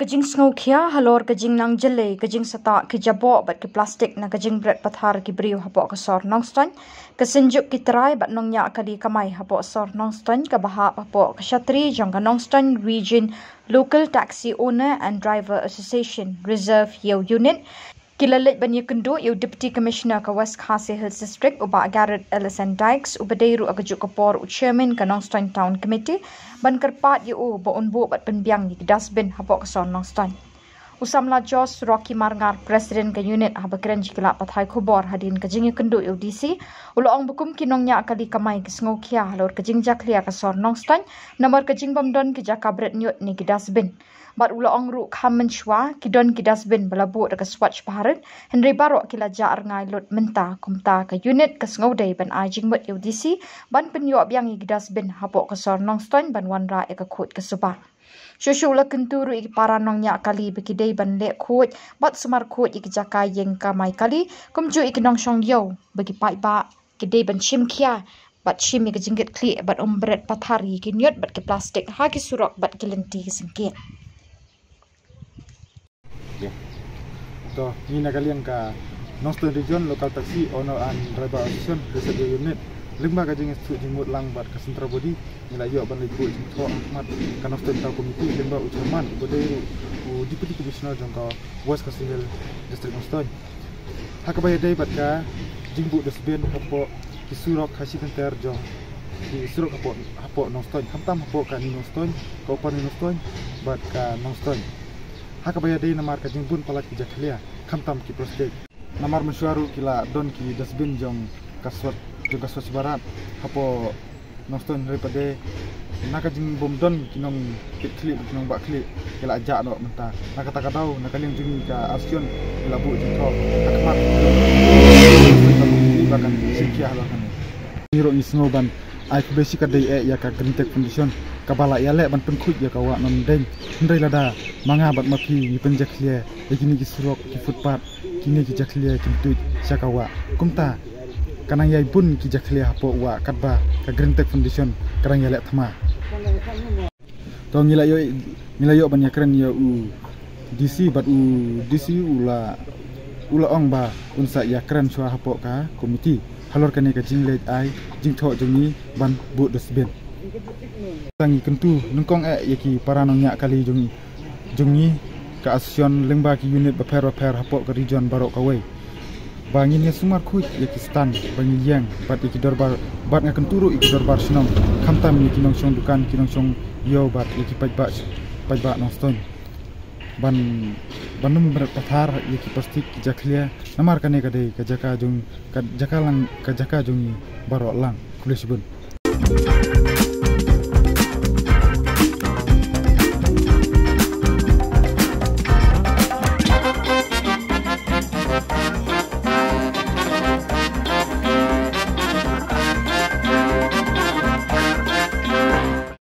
kajing sngau kia halor kajing nang jele kajing sata ki jabo bat ki plastik na kajing bret pathar ki brio hapo ka sor nongston kesenjuk ki terai bat nongnya kadi kamai hapo sor nongston ka baha hapo ka shatri jong ka nongston region local taxi owner and driver association reserve yo unit kilalit banyak kendu yo deputy commissioner ka West Khasi Hills district uba Garrett Ellison Dykes ubadeiru agajuk kapor chairman ka Nongston town committee ban kerpat yo ba unbu bat penbiang ni dustbin habok son Nongston usamla Jos Rocky Marngar president ka unit habakren jikila pathai khobor hadin ka jingi kendu yo DC ulong bukum kinongnya kali kamai kisngau kia halor ka jingja klia ka son Nongston nomor ka jingbam don ki jakabret nyut ni ki dustbin bat ulong ru khamen shwa kidon ki dustbin balabu ka Swachh Bharat Henry Barok kila jar ngai lot menta kumta ka unit ka sngo dei ban ajing mut UDC ban penyo biang ki dustbin hapo ka sor Nongston ban wanra e ka khut ka suba shushu la kenturu ik paranongnya kali bekidei ban le khut bat sumar khut ik jaka yeng ka mai kali kumju ik nong shong yo bagi pai ba kidei ban shim khia bat shim ik jingit kli bat umbret pathari ki nyot bat ki plastik ha ki surok bat ki lenti ki singkit. So, ini nakalian ka Nongston Region Local Taxi Owner and Driver Association Reserve Unit lima ka jing stu jimut lang bat ka sentra body nila yo ban libu jingtho ahmad ka Nongston Town Committee lemba ucaman bode u deputy commissioner jong ka West Khasi Hills district Nongston hakabaya dai bat ka jingbu desben hapo kisurok khasi kenter jong di surok hapo Nongston hamtam hapo ka ni Nongston ka upan Nongston bat ka Nongston hakabaya dai namar ka jingbun palat ki jaklia khamtam ki plastik namar mesyuaru kila don ki dustbin jong kaswat juga Swachh Bharat hapo Nongston daripada naka jing bom don kinong klik kinong bak klik kila ajak no menta naka takadau naka ling jing ka asion kila bu jing tho akmat bahkan sikia halakan hiro isngo ban ai basic kadai ya ka grintek condition kabala ya le ban penkhut ya ka wa non deng ndai lada manga bat mapi ni penjaklia yakini ki surok ki footpath kini ki jaklia ki tuit sakawa kumta kanang yai pun ki jaklia hapo wa katba ka grintek foundation karang ya le thama to ngila yo ban yakren yo u DC bat u DC ula ong ba unsa yakren swa hapo ka komiti halor kani ka jinglej ai jingtho jongi ban bu dustbin tangi kentu nungkong yaki paranongnya kali jongi ka asion lengba ki unit baper hapo ka region Barok Kawai bangin ya sumar khut yaki stan bangin yang bat yaki dorbar bat ngaken turu iki dorbar snong khamtam yaki nongsong dukan ki nongsong yo bat yaki pajba Nongston banum berat pathar yaki plastik ki jaklia namar kane kade ka jaka jong ka jaka lang ka jaka jongi Barok lang kulesibun